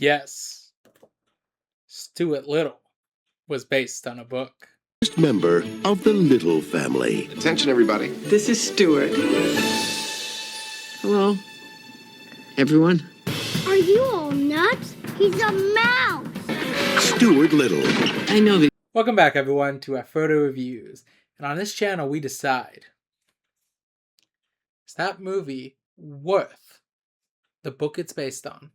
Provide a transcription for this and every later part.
Yes, Stuart Little was based on a book. First member of the Little family. Attention, everybody. This is Stuart. Hello, everyone. Are you all nuts? He's a mouse! Stuart Little. I know that. Welcome back, everyone, to Afrodo Reviews. And on this channel, we decide, is that movie worth the book it's based on?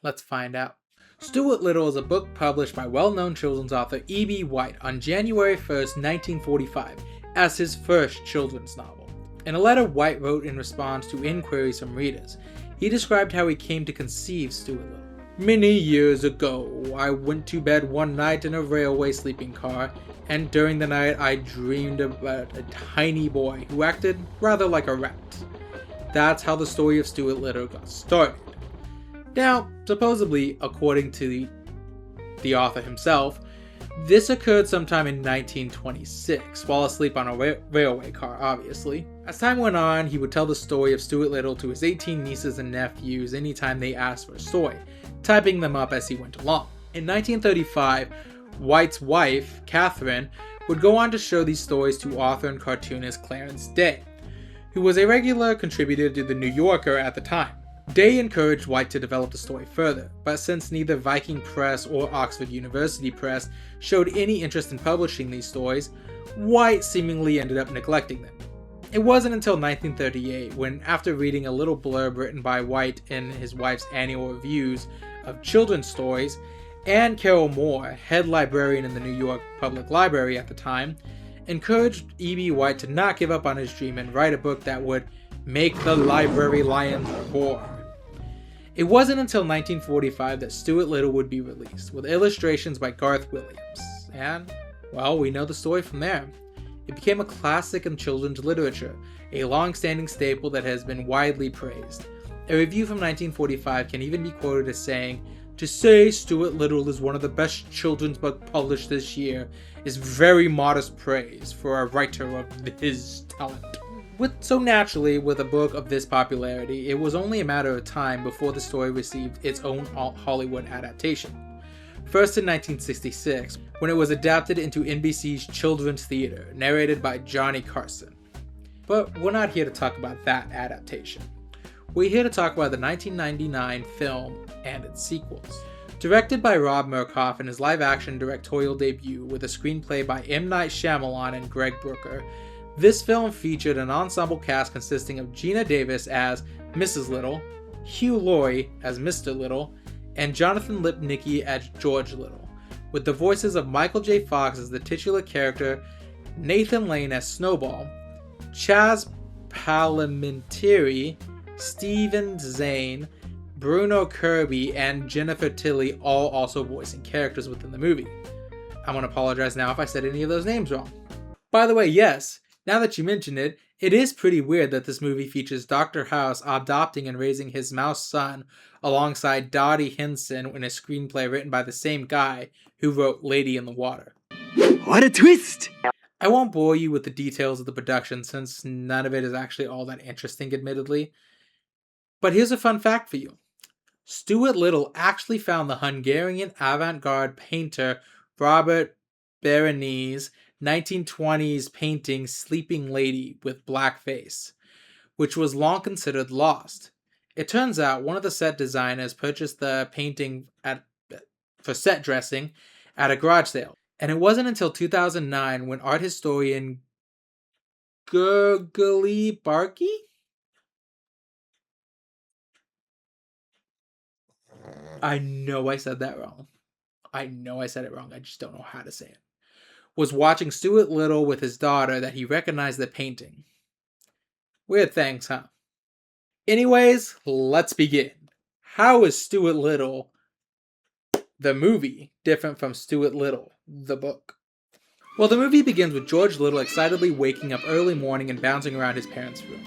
Let's find out. Stuart Little is a book published by well-known children's author E.B. White on January 1st, 1945, as his first children's novel. In a letter White wrote in response to inquiries from readers, he described how he came to conceive Stuart Little. Many years ago, I went to bed one night in a railway sleeping car, and during the night I dreamed about a tiny boy who acted rather like a rat. That's how the story of Stuart Little got started. Now, supposedly, according to the author himself, this occurred sometime in 1926, while asleep on a railway car, obviously. As time went on, he would tell the story of Stuart Little to his 18 nieces and nephews anytime they asked for a story, typing them up as he went along. In 1935, White's wife, Catherine, would go on to show these stories to author and cartoonist Clarence Day, who was a regular contributor to The New Yorker at the time. Day encouraged White to develop the story further, but since neither Viking Press or Oxford University Press showed any interest in publishing these stories, White seemingly ended up neglecting them. It wasn't until 1938 when, after reading a little blurb written by White in his wife's annual reviews of children's stories, and Carol Moore, head librarian in the New York Public Library at the time, encouraged E.B. White to not give up on his dream and write a book that would make the library lions roar. It wasn't until 1945 that Stuart Little would be released, with illustrations by Garth Williams, and, well, we know the story from there. It became a classic in children's literature, a long-standing staple that has been widely praised. A review from 1945 can even be quoted as saying, "To say Stuart Little is one of the best children's books published this year is very modest praise for a writer of his talent." So naturally, with a book of this popularity, it was only a matter of time before the story received its own Hollywood adaptation. First in 1966, when it was adapted into NBC's Children's Theater, narrated by Johnny Carson. But we're not here to talk about that adaptation. We're here to talk about the 1999 film and its sequels. Directed by Rob Murkoff in his live-action directorial debut with a screenplay by M. Night Shyamalan and Greg Brooker, this film featured an ensemble cast consisting of Gina Davis as Mrs. Little, Hugh Laurie as Mr. Little, and Jonathan Lipnicki as George Little, with the voices of Michael J. Fox as the titular character, Nathan Lane as Snowball, Chaz Palminteri, Steven Zane, Bruno Kirby, and Jennifer Tilly, all also voicing characters within the movie. I'm going to apologize now if I said any of those names wrong. By the way, yes, now that you mention it, it is pretty weird that this movie features Dr. House adopting and raising his mouse son alongside Dottie Hinson in a screenplay written by the same guy who wrote Lady in the Water. What a twist! I won't bore you with the details of the production since none of it is actually all that interesting, admittedly. But here's a fun fact for you. Stuart Little actually found the Hungarian avant-garde painter Robert Berenice's 1920s painting Sleeping Lady with black face, which was long considered lost. It turns out one of the set designers purchased the painting for set dressing at a garage sale, and it wasn't until 2009 when art historian Gurgly Barkey? I know I said that wrong. I know I said it wrong. I just don't know how to say it. Was watching Stuart Little with his daughter that he recognized the painting. Weird things, huh? Anyways, let's begin. How is Stuart Little, the movie, different from Stuart Little, the book? Well, the movie begins with George Little excitedly waking up early morning and bouncing around his parents' room.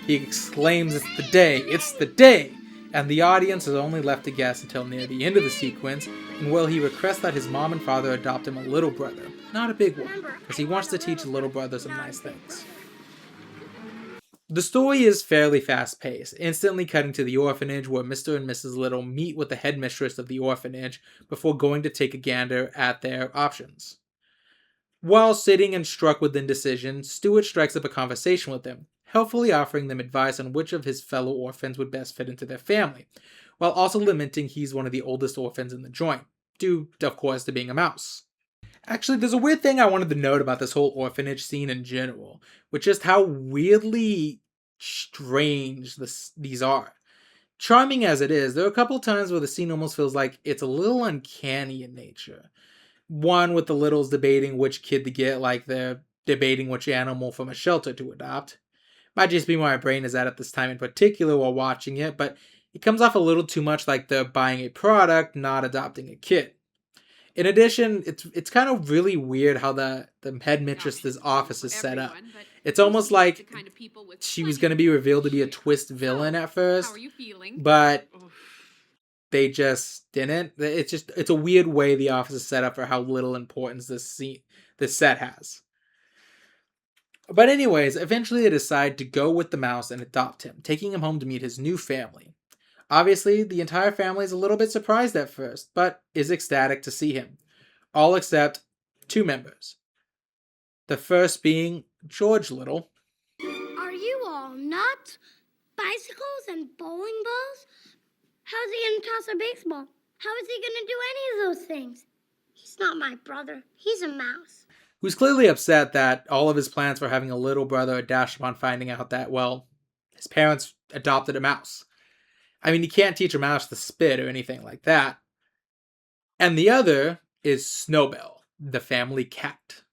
He exclaims, "It's the day! It's the day!" And the audience is only left to guess until near the end of the sequence, and where he requests that his mom and father adopt him a little brother. Not a big one, because he wants to teach the little brother some nice things. The story is fairly fast-paced, instantly cutting to the orphanage where Mr. and Mrs. Little meet with the headmistress of the orphanage before going to take a gander at their options. While sitting and struck with indecision, Stuart strikes up a conversation with them, helpfully offering them advice on which of his fellow orphans would best fit into their family, while also lamenting he's one of the oldest orphans in the joint, due, of course, to being a mouse. Actually, there's a weird thing I wanted to note about this whole orphanage scene in general, which is how weirdly strange these are. Charming as it is, there are a couple times where the scene almost feels like it's a little uncanny in nature. One with the Littles debating which kid to get, like they're debating which animal from a shelter to adopt. Might just be where my brain is at this time in particular while watching it, but it comes off a little too much like they're buying a product, not adopting a kid. In addition, it's kind of really weird how the headmistress's office is set up. It's almost like she was going to be revealed to be a twist villain at first, but they just didn't. It's a weird way the office is set up for how little importance this set has. But anyways, eventually they decide to go with the mouse and adopt him, taking him home to meet his new family. Obviously, the entire family is a little bit surprised at first, but is ecstatic to see him. All except 2 members. The first being George Little. Are you all nuts? Bicycles and bowling balls? How's he gonna toss a baseball? How is he gonna do any of those things? He's not my brother. He's a mouse. Who's clearly upset that all of his plans for having a little brother are dashed upon finding out that, well, his parents adopted a mouse. I mean, you can't teach a mouse to spit or anything like that. And the other is Snowbell, the family cat.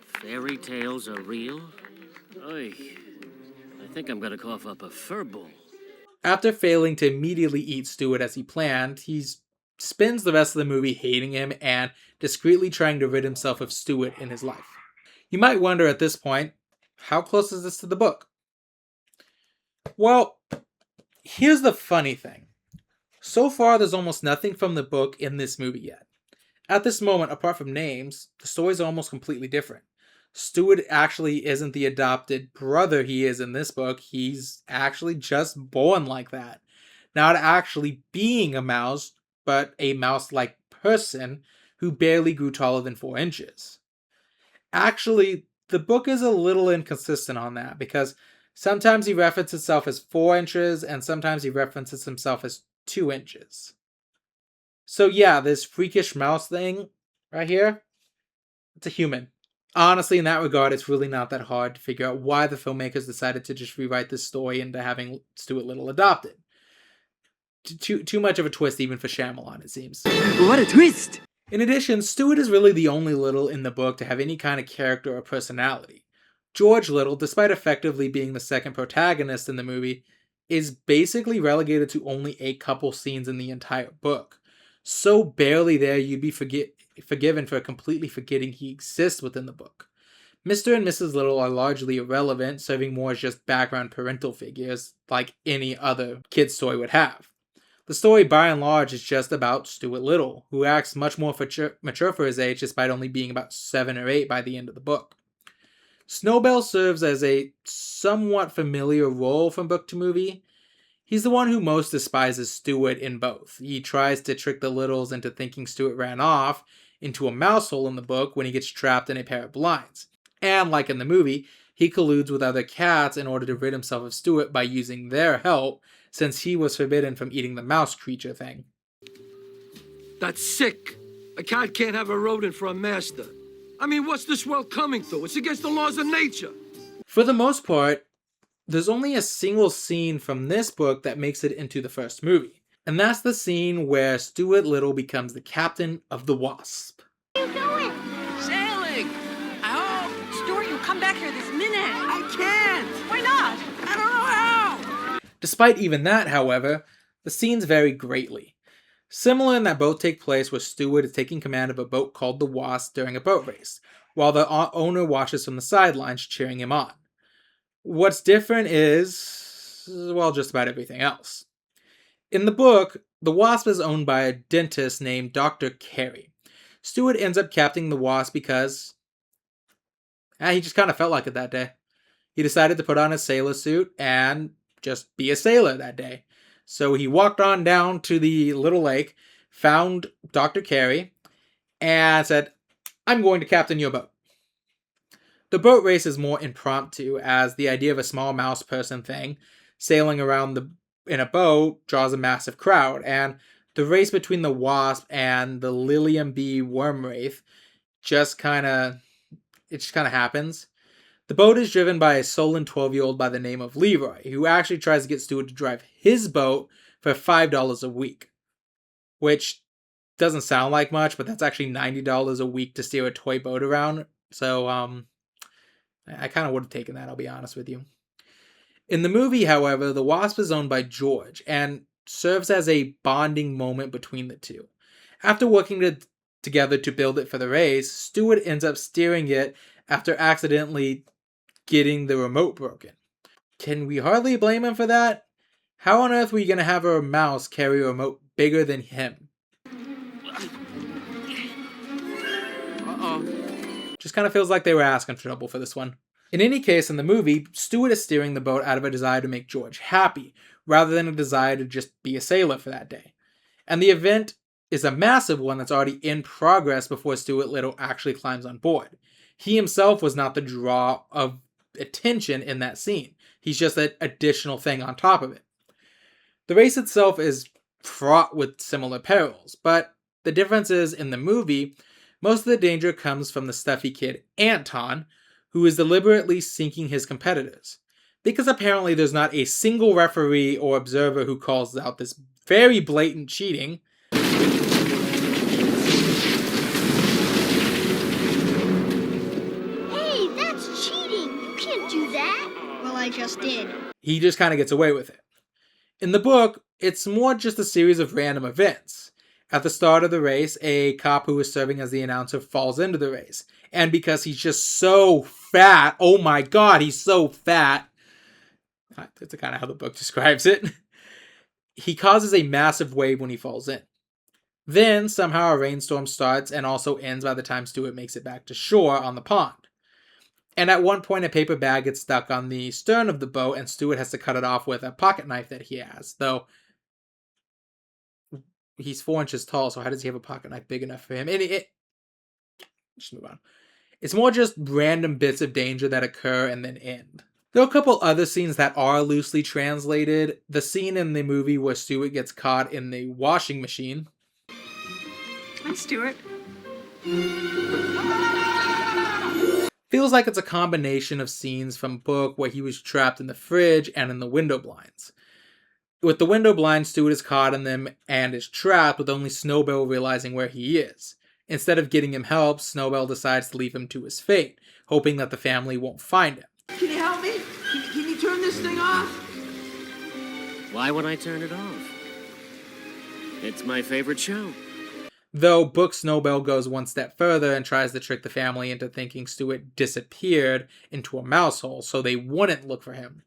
Fairy tales are real? Oy, I think I'm gonna cough up a furball. After failing to immediately eat Stuart as he planned, he spends the rest of the movie hating him and discreetly trying to rid himself of Stuart in his life. You might wonder at this point, how close is this to the book? Well, here's the funny thing. So far, there's almost nothing from the book in this movie yet. At this moment, apart from names, the stories are almost completely different. Stuart actually isn't the adopted brother he is in this book. He's actually just born like that. Not actually being a mouse, but a mouse-like person who barely grew taller than 4 inches. Actually, the book is a little inconsistent on that, because sometimes he references himself as 4 inches, and sometimes he references himself as 2 inches. So yeah, this freakish mouse thing right here, it's a human. Honestly, in that regard, it's really not that hard to figure out why the filmmakers decided to just rewrite this story into having Stuart Little adopted. Too much of a twist even for Shyamalan, it seems. What a twist! In addition, Stuart is really the only Little in the book to have any kind of character or personality. George Little, despite effectively being the second protagonist in the movie, is basically relegated to only a couple scenes in the entire book. So barely there you'd be forgiven for completely forgetting he exists within the book. Mr. and Mrs. Little are largely irrelevant, serving more as just background parental figures, like any other kid's story would have. The story, by and large, is just about Stuart Little, who acts much more mature for his age despite only being about 7 or 8 by the end of the book. Snowbell serves as a somewhat familiar role from book to movie. He's the one who most despises Stuart in both. He tries to trick the Littles into thinking Stuart ran off into a mouse hole in the book when he gets trapped in a pair of blinds. And like in the movie, he colludes with other cats in order to rid himself of Stuart by using their help, since he was forbidden from eating the mouse creature thing. That's sick. A cat can't have a rodent for a master. I mean, what's this world coming to? It's against the laws of nature. For the most part, there's only a single scene from this book that makes it into the first movie. And that's the scene where Stuart Little becomes the captain of the Wasp. Where are you going? Sailing! I hope. Stuart, you'll come back here this minute. I can't. Why not? I don't know how. Despite even that, however, the scenes vary greatly. Similar in that both take place where Stuart is taking command of a boat called the Wasp during a boat race, while the owner watches from the sidelines cheering him on. What's different is, well, just about everything else. In the book, the Wasp is owned by a dentist named Dr. Carey. Stuart ends up captaining the Wasp because he just kind of felt like it that day. he decided to put on his sailor suit and just be a sailor that day. So he walked on down to the little lake, found Dr. Carey, and said, "I'm going to captain your boat." The boat race is more impromptu, as the idea of a small mouse person thing sailing around in a boat draws a massive crowd, and the race between the wasp and the Lilium bee worm wraith just kind of happens. The boat is driven by a sullen 12-year-old by the name of Leroy, who actually tries to get Stuart to drive his boat for $5 a week, which doesn't sound like much, but that's actually $90 a week to steer a toy boat around. So, I kind of would have taken that, I'll be honest with you. In the movie, however, the Wasp is owned by George and serves as a bonding moment between the two. After working together to build it for the race, Stuart ends up steering it after accidentally getting the remote broken. Can we hardly blame him for that? How on earth were you going to have a mouse carry a remote bigger than him? Just kind of feels like they were asking for trouble for this one. In any case, in the movie, Stuart is steering the boat out of a desire to make George happy, rather than a desire to just be a sailor for that day. And the event is a massive one that's already in progress before Stuart Little actually climbs on board. He himself was not the draw of attention in that scene. He's just an additional thing on top of it. The race itself is fraught with similar perils, but the difference is, in the movie, most of the danger comes from the stuffy kid, Anton, who is deliberately sinking his competitors. Because apparently there's not a single referee or observer who calls out this very blatant cheating. Hey, that's cheating! You can't do that! Well, I just did. He just kind of gets away with it. In the book, it's more just a series of random events. At the start of the race, a cop who is serving as the announcer falls into the race. And because he's just so fat, oh my god, he's so fat. That's kind of how the book describes it. He causes a massive wave when he falls in. Then, somehow a rainstorm starts and also ends by the time Stuart makes it back to shore on the pond. And at one point, a paper bag gets stuck on the stern of the boat, and Stuart has to cut it off with a pocket knife that he has. Though, he's 4 inches tall, so how does he have a pocket knife big enough for him? Just move on. It's more just random bits of danger that occur and then end. There are a couple other scenes that are loosely translated. The scene in the movie where Stuart gets caught in the washing machine. Hi, Stuart. Feels like it's a combination of scenes from book where he was trapped in the fridge and in the window blinds. With the window blinds, Stuart is caught in them and is trapped, with only Snowbell realizing where he is. Instead of getting him help, Snowbell decides to leave him to his fate, hoping that the family won't find him. Can you help me? Can you turn this thing off? Why would I turn it off? It's my favorite show. Though Book Snowbell goes one step further and tries to trick the family into thinking Stuart disappeared into a mouse hole so they wouldn't look for him.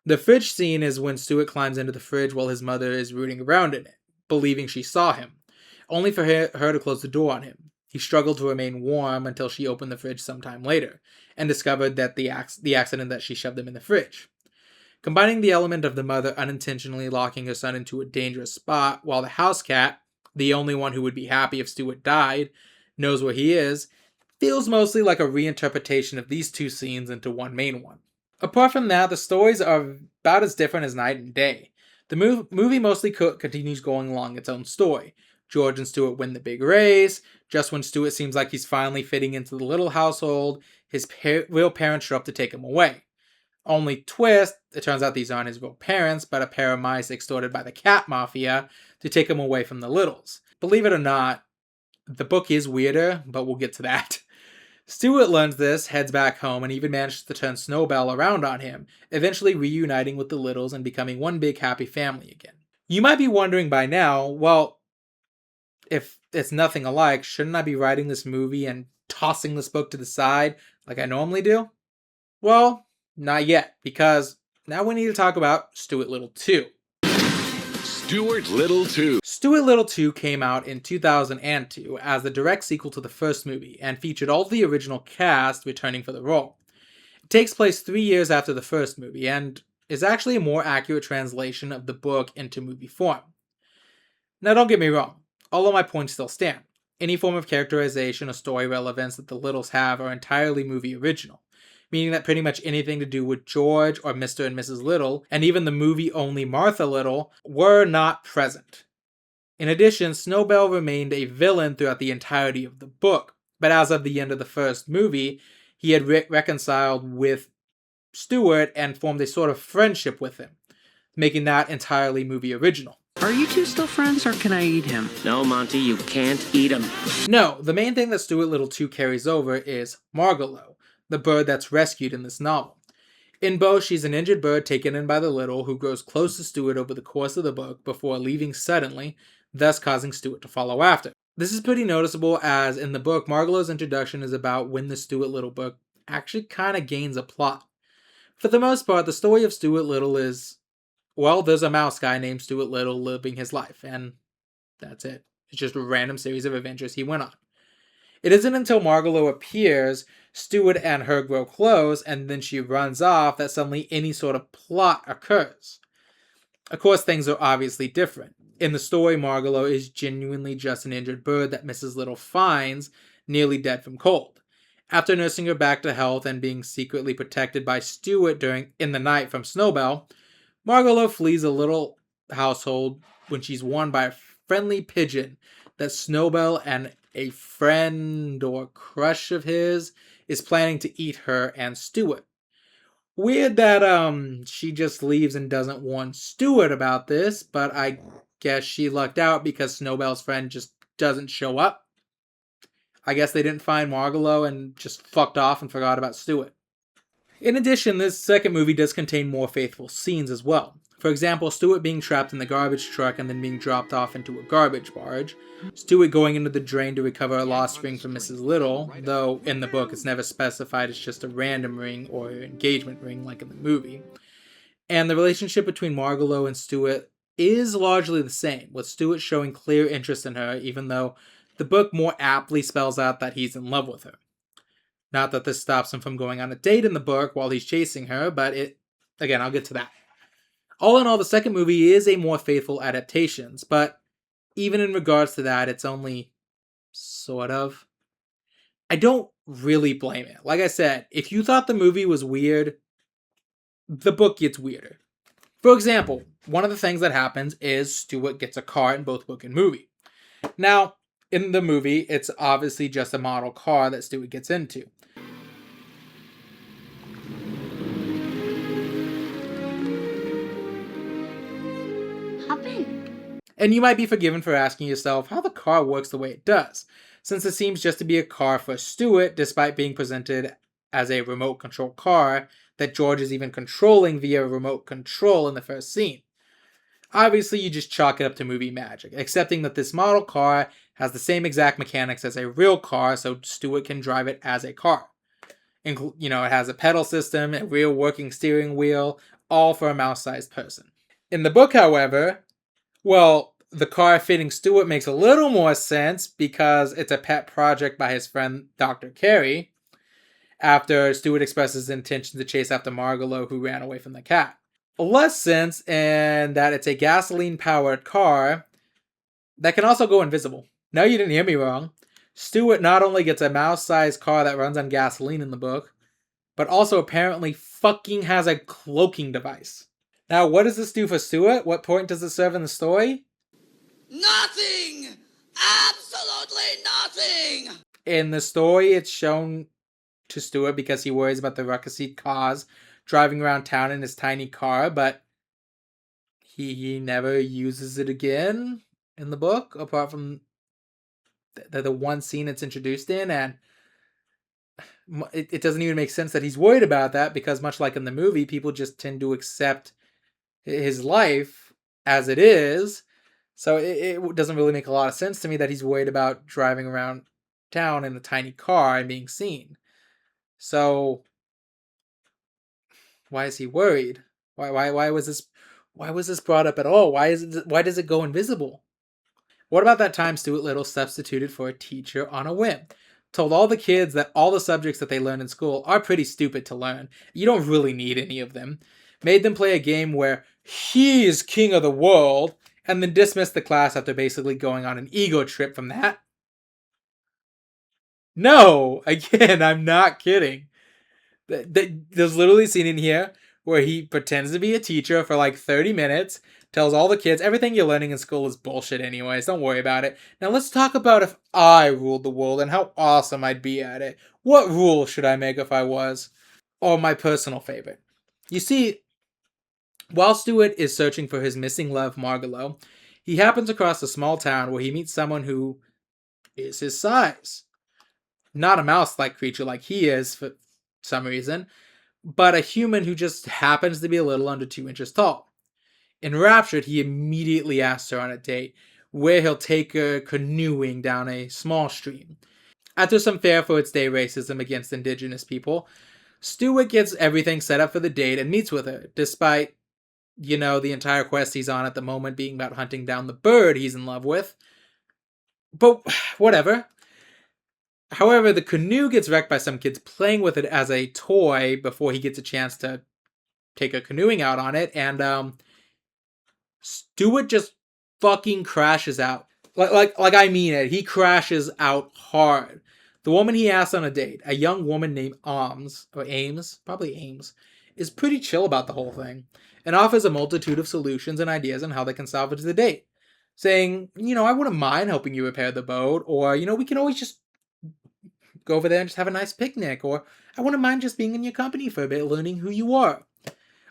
The fridge scene is when Stuart climbs into the fridge while his mother is rooting around in it, believing she saw him, only for her to close the door on him. He struggled to remain warm until she opened the fridge sometime later, and discovered that the accident that she shoved him in the fridge. Combining the element of the mother unintentionally locking her son into a dangerous spot, while the house cat, the only one who would be happy if Stuart died, knows where he is, feels mostly like a reinterpretation of these two scenes into one main one. Apart from that, the stories are about as different as night and day. The movie mostly continues going along its own story. George and Stuart win the big race. Just when Stuart seems like he's finally fitting into the Little household, his real parents show up to take him away. Only twist, it turns out these aren't his real parents, but a pair of mice extorted by the cat mafia to take him away from the Littles. Believe it or not, the book is weirder, but we'll get to that. Stuart learns this, heads back home, and even manages to turn Snowbell around on him, eventually reuniting with the Littles and becoming one big happy family again. You might be wondering by now, well, if it's nothing alike, shouldn't I be writing this movie and tossing this book to the side like I normally do? Well, not yet, because now we need to talk about Stuart Little 2. Stuart Little 2. Stuart Little 2 came out in 2002 as the direct sequel to the first movie and featured all the original cast returning for the role. It takes place 3 years after the first movie, and is actually a more accurate translation of the book into movie form. Now don't get me wrong, all of my points still stand. Any form of characterization or story relevance that the Littles have are entirely movie original, meaning that pretty much anything to do with George or Mr. and Mrs. Little, and even the movie-only Martha Little, were not present. In addition, Snowbell remained a villain throughout the entirety of the book, but as of the end of the first movie, he had reconciled with Stuart and formed a sort of friendship with him, making that entirely movie original. Are you two still friends, or can I eat him? No, Monty, you can't eat him. No, the main thing that Stuart Little 2 carries over is Margalo, the bird that's rescued in this novel. In both, she's an injured bird taken in by the Little, who grows close to Stuart over the course of the book before leaving suddenly, thus causing Stuart to follow after. This is pretty noticeable, as in the book, Margalo's introduction is about when the Stuart Little book actually kind of gains a plot. For the most part, the story of Stuart Little is, well, there's a mouse guy named Stuart Little living his life, and that's it. It's just a random series of adventures he went on. It isn't until Margalo appears, Stuart and her grow close, and then she runs off, that suddenly any sort of plot occurs. Of course, things are obviously different. In the story, Margalo is genuinely just an injured bird that Mrs. Little finds, nearly dead from cold. After nursing her back to health and being secretly protected by Stuart in the night from Snowbell, Margalo flees a little household when she's warned by a friendly pigeon that Snowbell and a friend or crush of his is planning to eat her and Stuart. Weird that she just leaves and doesn't warn Stuart about this, but I guess she lucked out because Snowbell's friend just doesn't show up. I guess they didn't find Margalo and just fucked off and forgot about Stuart. In addition, this second movie does contain more faithful scenes as well. For example, Stuart being trapped in the garbage truck and then being dropped off into a garbage barge, Stuart going into the drain to recover a lost ring from Mrs. Little, though in the book it's never specified as just a random ring or an engagement ring like in the movie. And the relationship between Margalo and Stuart is largely the same, with Stuart showing clear interest in her, even though the book more aptly spells out that he's in love with her. Not that this stops him from going on a date in the book while he's chasing her, but again, I'll get to that. All in all, the second movie is a more faithful adaptation, but even in regards to that, it's only sort of. I don't really blame it. Like I said, if you thought the movie was weird, the book gets weirder. For example, one of the things that happens is Stuart gets a car in both book and movie. Now, in the movie, it's obviously just a model car that Stuart gets into. Hop in. And you might be forgiven for asking yourself how the car works the way it does, since it seems just to be a car for Stuart, despite being presented as a remote control car that George is even controlling via remote control in the first scene. Obviously, you just chalk it up to movie magic, accepting that this model car has the same exact mechanics as a real car, so Stuart can drive it as a car. It has a pedal system, a real working steering wheel, all for a mouse-sized person. In the book, however, well, the car fitting Stuart makes a little more sense because it's a pet project by his friend Dr. Carey, after Stuart expresses his intention to chase after Margalo, who ran away from the cat. Less sense in that it's a gasoline-powered car that can also go invisible. No, you didn't hear me wrong. Stuart not only gets a mouse-sized car that runs on gasoline in the book, but also apparently fucking has a cloaking device. Now, what does this do for Stuart? What point does it serve in the story? Nothing! Absolutely nothing! In the story, it's shown to Stuart because he worries about the ruckusy cars driving around town in his tiny car, but he never uses it again in the book, apart from the one scene it's introduced in, and it doesn't even make sense that he's worried about that, because much like in the movie, people just tend to accept his life as it is, so it doesn't really make a lot of sense to me that he's worried about driving around town in a tiny car and being seen. So why is he worried? Why was this brought up at all? Why does it go invisible? What about that time Stuart Little substituted for a teacher on a whim? told all the kids that all the subjects that they learn in school are pretty stupid to learn. You don't really need any of them. Made them play a game where he is king of the world, and then dismissed the class after basically going on an ego trip from that. No, again, I'm not kidding. There's literally a scene in here where he pretends to be a teacher for like 30 minutes, tells all the kids everything you're learning in school is bullshit anyways, don't worry about it. Now let's talk about if I ruled the world and how awesome I'd be at it. What rule should I make if I was? Or my personal favorite. You see, while Stuart is searching for his missing love, Margalo, he happens across a small town where he meets someone who is his size. Not a mouse-like creature like he is for some reason, but a human who just happens to be a little under 2 inches tall. Enraptured, he immediately asks her on a date, where he'll take her canoeing down a small stream. After some fair for its day racism against indigenous people, Stuart gets everything set up for the date and meets with her, despite, the entire quest he's on at the moment being about hunting down the bird he's in love with. But whatever. However, the canoe gets wrecked by some kids playing with it as a toy before he gets a chance to take a canoeing out on it, and Stuart just fucking crashes out. Like I mean it. He crashes out hard. The woman he asks on a date, a young woman named probably Ames, is pretty chill about the whole thing, and offers a multitude of solutions and ideas on how they can salvage the date. Saying, I wouldn't mind helping you repair the boat, or, we can always just go over there and just have a nice picnic, or I wouldn't mind just being in your company for a bit, learning who you are.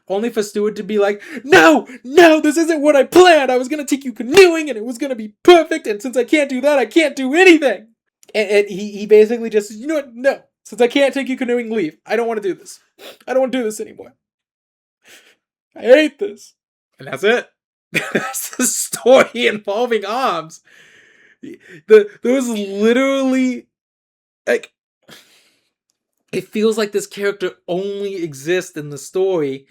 Only for Stuart to be like, no, this isn't what I planned. I was going to take you canoeing and it was going to be perfect, and since I can't do that, I can't do anything. And he basically just says, you know what, no. Since I can't take you canoeing, leave. I don't want to do this. I don't want to do this anymore. I hate this. And that's it. That's the story involving Arms. There was literally... like, it feels like this character only exists in the story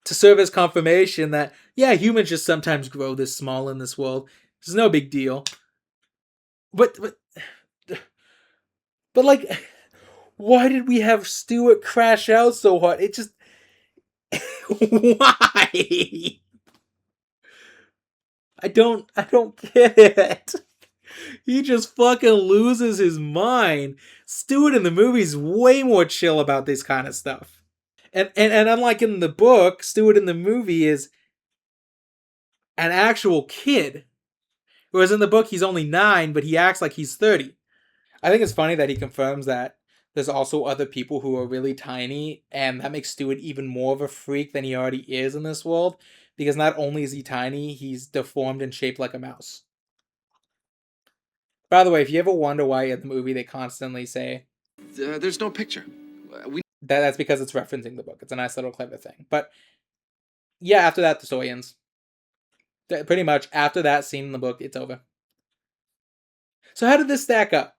to serve as confirmation that, yeah, humans just sometimes grow this small in this world. It's no big deal. But like, why did we have Stuart crash out so hard? It just... why? I don't get it. He just fucking loses his mind. Stuart in the movie's way more chill about this kind of stuff. And unlike in the book, Stuart in the movie is an actual kid. Whereas in the book, he's only 9, but he acts like he's 30. I think it's funny that he confirms that there's also other people who are really tiny, and that makes Stuart even more of a freak than he already is in this world, because not only is he tiny, he's deformed and shaped like a mouse. By the way, if you ever wonder why in the movie they constantly say... there's no picture. That's because it's referencing the book. It's a nice little clever thing. But yeah, after that, the story ends. Pretty much, after that scene in the book, it's over. So how did this stack up?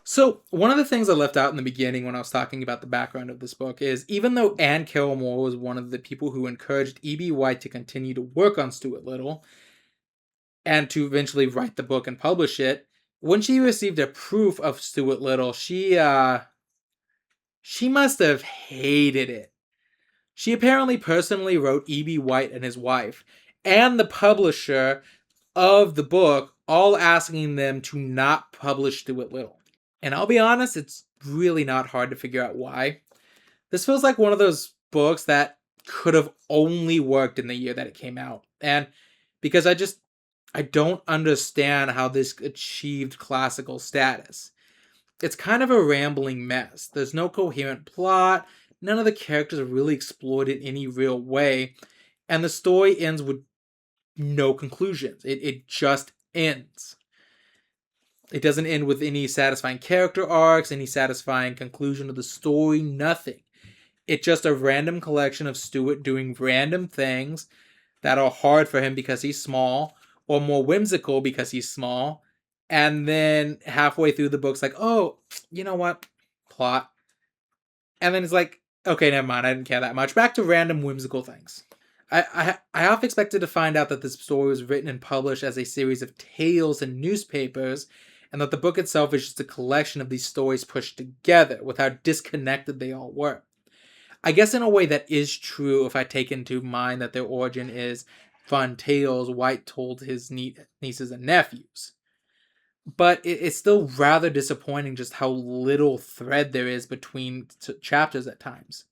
So, one of the things I left out in the beginning when I was talking about the background of this book is, even though Anne Carroll Moore was one of the people who encouraged E.B. White to continue to work on Stuart Little, and to eventually write the book and publish it, when she received a proof of Stuart Little, she must have hated it. She apparently personally wrote E.B. White and his wife, and the publisher of the book, all asking them to not publish Stuart Little. And I'll be honest, it's really not hard to figure out why. This feels like one of those books that could have only worked in the year that it came out. And because I don't understand how this achieved classical status. It's kind of a rambling mess. There's no coherent plot. None of the characters are really explored in any real way. And the story ends with no conclusions. It just ends. It doesn't end with any satisfying character arcs, any satisfying conclusion of the story, nothing. It's just a random collection of Stuart doing random things that are hard for him because he's small, or more whimsical because he's small, and then halfway through the book's like, oh, you know what? Plot. And then it's like, okay, never mind, I didn't care that much. Back to random whimsical things. I half expected to find out that this story was written and published as a series of tales in newspapers, and that the book itself is just a collection of these stories pushed together, with how disconnected they all were. I guess in a way that is true if I take into mind that their origin is fun tales White told his nieces and nephews. But it's still rather disappointing just how little thread there is between chapters at times.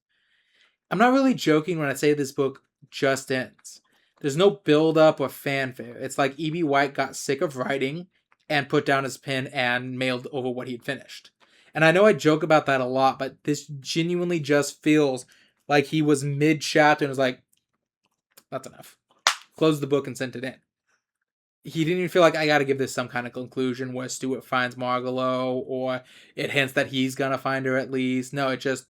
I'm not really joking when I say this book just ends. There's no build up or fanfare. It's like E.B. White got sick of writing and put down his pen and mailed over what he'd finished. And I know I joke about that a lot, but this genuinely just feels like he was mid chapter and was like, that's enough. Closed the book and sent it in. He didn't even feel like I gotta give this some kind of conclusion where Stuart finds Margalo or it hints that he's gonna find her at least. No, it just,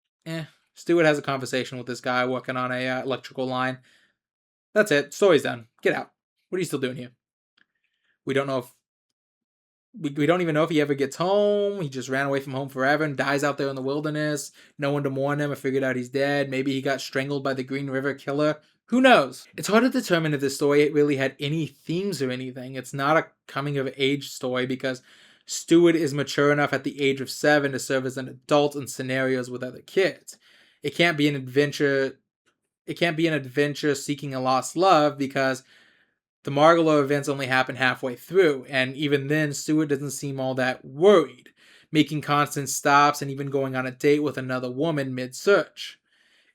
Stuart has a conversation with this guy working on a electrical line. That's it. Story's done. Get out. What are you still doing here? We don't know if we don't even know if he ever gets home. He just ran away from home forever and dies out there in the wilderness. No one to mourn him or figured out he's dead. Maybe he got strangled by the Green River Killer. Who knows? It's hard to determine if this story really had any themes or anything. It's not a coming of age story because Stuart is mature enough at the age of 7 to serve as an adult in scenarios with other kids. It can't be an adventure seeking a lost love because the Margalo events only happen halfway through, and even then, Stuart doesn't seem all that worried, making constant stops and even going on a date with another woman mid-search.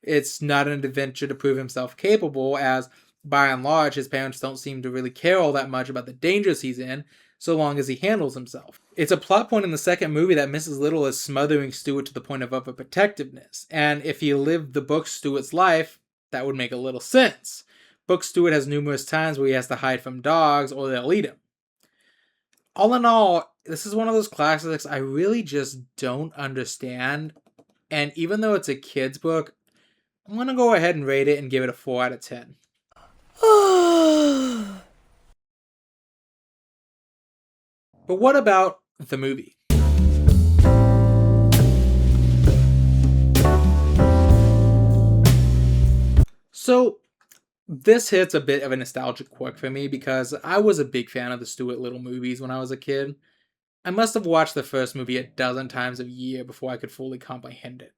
It's not an adventure to prove himself capable, as by and large, his parents don't seem to really care all that much about the dangers he's in, so long as he handles himself. It's a plot point in the second movie that Mrs. Little is smothering Stuart to the point of overprotectiveness, and if he lived the book Stuart's life, that would make a little sense. Book Stuart has numerous times where he has to hide from dogs or they'll eat him. All in all, this is one of those classics I really just don't understand, and even though it's a kid's book, I'm going to go ahead and rate it and give it a 4 out of 10. But what about the movie? So, this hits a bit of a nostalgic quirk for me because I was a big fan of the Stuart Little movies when I was a kid. I must have watched the first movie a dozen times a year before I could fully comprehend it.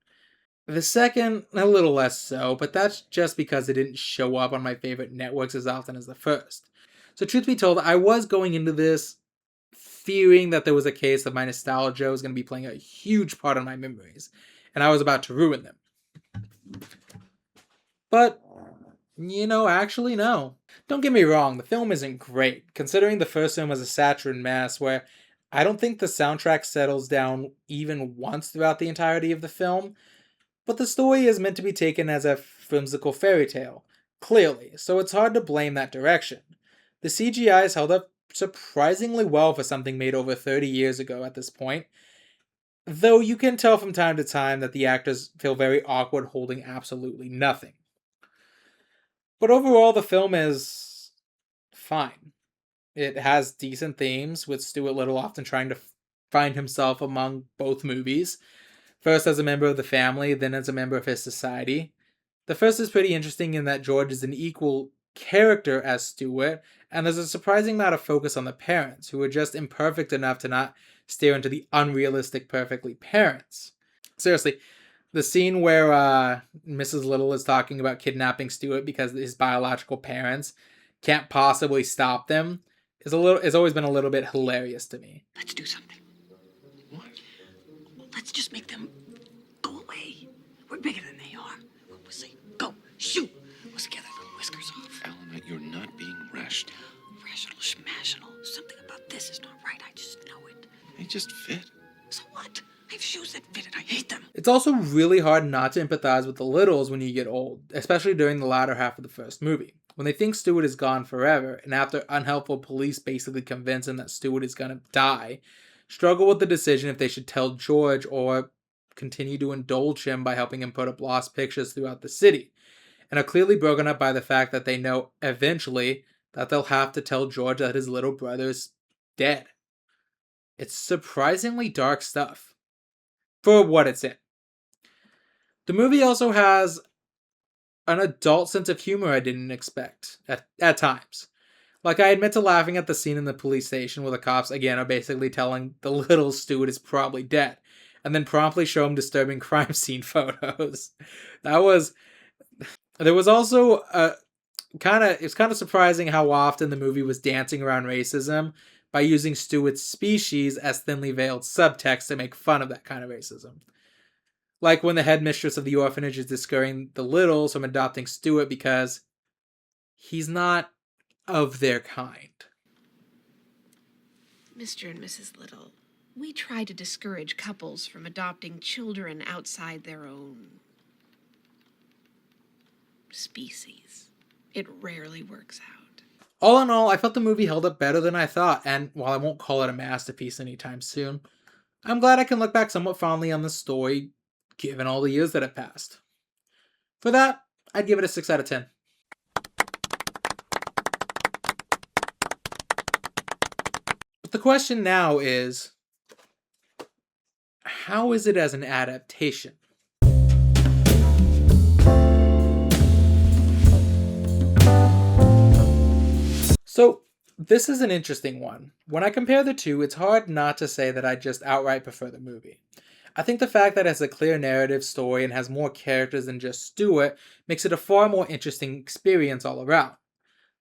The second, a little less so, but that's just because it didn't show up on my favorite networks as often as the first. So truth be told, I was going into this fearing that there was a case that my nostalgia was going to be playing a huge part in my memories, and I was about to ruin them. But, actually no. Don't get me wrong, the film isn't great, considering the first film was a saccharine mess where I don't think the soundtrack settles down even once throughout the entirety of the film, but the story is meant to be taken as a whimsical fairy tale, clearly, so it's hard to blame that direction. The CGI is held up surprisingly well for something made over 30 years ago at this point, though you can tell from time to time that the actors feel very awkward holding absolutely nothing. But overall, the film is fine. It has decent themes, with Stuart Little often trying to find himself among both movies. First as a member of the family, then as a member of his society. The first is pretty interesting in that George is an equal character as Stuart, and there's a surprising amount of focus on the parents, who are just imperfect enough to not stare into the unrealistic perfectly parents. Seriously, the scene where Mrs. Little is talking about kidnapping Stuart because his biological parents can't possibly stop them is always been a little bit hilarious to me. Let's do something. What? Let's just make them go away. We're bigger than they are. We'll say, go, shoot. Let's get their little whiskers off. Elena, you're not being rational. Rational, schmational. Something about this is not right. I just know it. They just fit. So what? I have shoes that fit and I hate them. It's also really hard not to empathize with the Littles when you get old, especially during the latter half of the first movie. When they think Stuart is gone forever, and after unhelpful police basically convince them that Stuart is gonna die, struggle with the decision if they should tell George or continue to indulge him by helping him put up lost pictures throughout the city, and are clearly broken up by the fact that they know, eventually, that they'll have to tell George that his little brother's dead. It's surprisingly dark stuff, for what it's in. The movie also has an adult sense of humor I didn't expect at times. Like, I admit to laughing at the scene in the police station where the cops, again, are basically telling the little Stuart is probably dead, and then promptly show him disturbing crime scene photos. That was... There was also a it's kind of surprising how often the movie was dancing around racism by using Stuart's species as thinly veiled subtext to make fun of that kind of racism. Like when the headmistress of the orphanage is discouraging the Littles from adopting Stuart because he's not of their kind. Mr. and Mrs. Little, we try to discourage couples from adopting children outside their own species. It rarely works out. All in all, I felt the movie held up better than I thought, and while I won't call it a masterpiece anytime soon, I'm glad I can look back somewhat fondly on the story, given all the years that have passed. For that, I'd give it a 6 out of 10. But the question now is, how is it as an adaptation? So, this is an interesting one. When I compare the two, it's hard not to say that I just outright prefer the movie. I think the fact that it has a clear narrative story and has more characters than just Stuart makes it a far more interesting experience all around.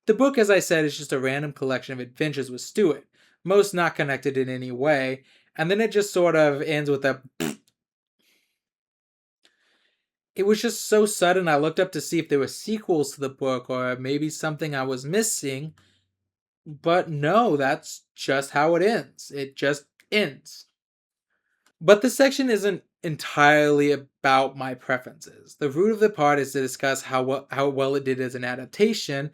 The book, as I said, is just a random collection of adventures with Stuart, most not connected in any way, and then it just sort of ends with a It was just so sudden I looked up to see if there were sequels to the book or maybe something I was missing. But no, that's just how it ends. It just ends. But this section isn't entirely about my preferences. The root of the part is to discuss how well it did as an adaptation,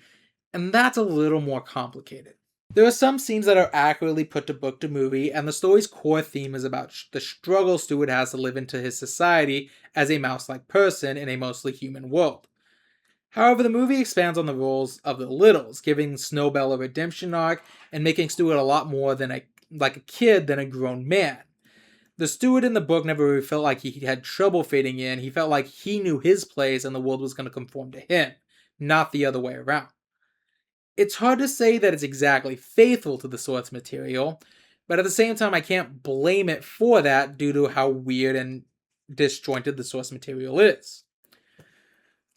and that's a little more complicated. There are some scenes that are accurately put to book to movie, and the story's core theme is about the struggle Stuart has to live into his society as a mouse-like person in a mostly human world. However, the movie expands on the roles of the Littles, giving Snowbell a redemption arc and making Stuart a lot more than a kid than a grown man. The Stuart in the book never really felt like he had trouble fitting in. He felt like he knew his place and the world was going to conform to him, not the other way around. It's hard to say that it's exactly faithful to the source material, but at the same time I can't blame it for that due to how weird and disjointed the source material is.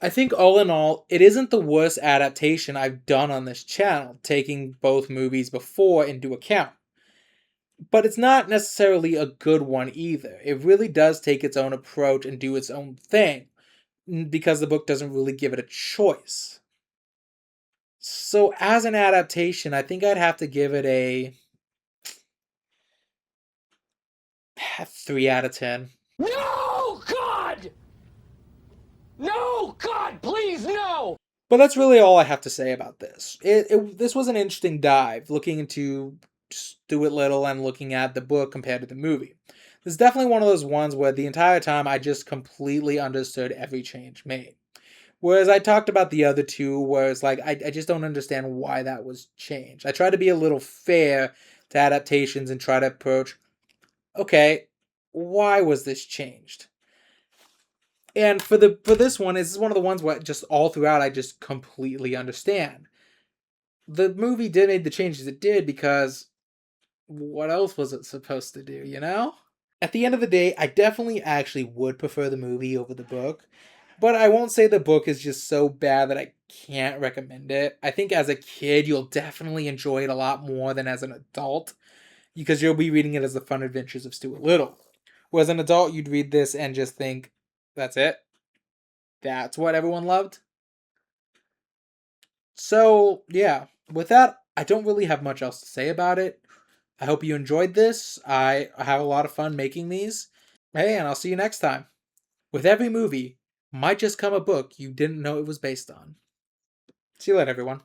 I think all in all, it isn't the worst adaptation I've done on this channel, taking both movies before into account. But it's not necessarily a good one either. It really does take its own approach and do its own thing, because the book doesn't really give it a choice. So as an adaptation, I think I'd have to give it a 3 out of 10. No, God! No, God, please, no! But that's really all I have to say about this. This was an interesting dive, looking into Stuart Little and looking at the book compared to the movie. This is definitely one of those ones where the entire time I just completely understood every change made. Whereas I talked about the other two, where it's like, I just don't understand why that was changed. I try to be a little fair to adaptations and try to approach, okay, why was this changed? And for this one, this is one of the ones where just all throughout I just completely understand. The movie did make the changes it did because what else was it supposed to do, you know? At the end of the day, I definitely actually would prefer the movie over the book, but I won't say the book is just so bad that I can't recommend it. I think as a kid, you'll definitely enjoy it a lot more than as an adult, because you'll be reading it as the fun adventures of Stuart Little. Whereas an adult, you'd read this and just think, that's it? That's what everyone loved? So, yeah. With that, I don't really have much else to say about it. I hope you enjoyed this. I have a lot of fun making these. Hey, and I'll see you next time. With every movie, might just come a book you didn't know it was based on. See you later, everyone.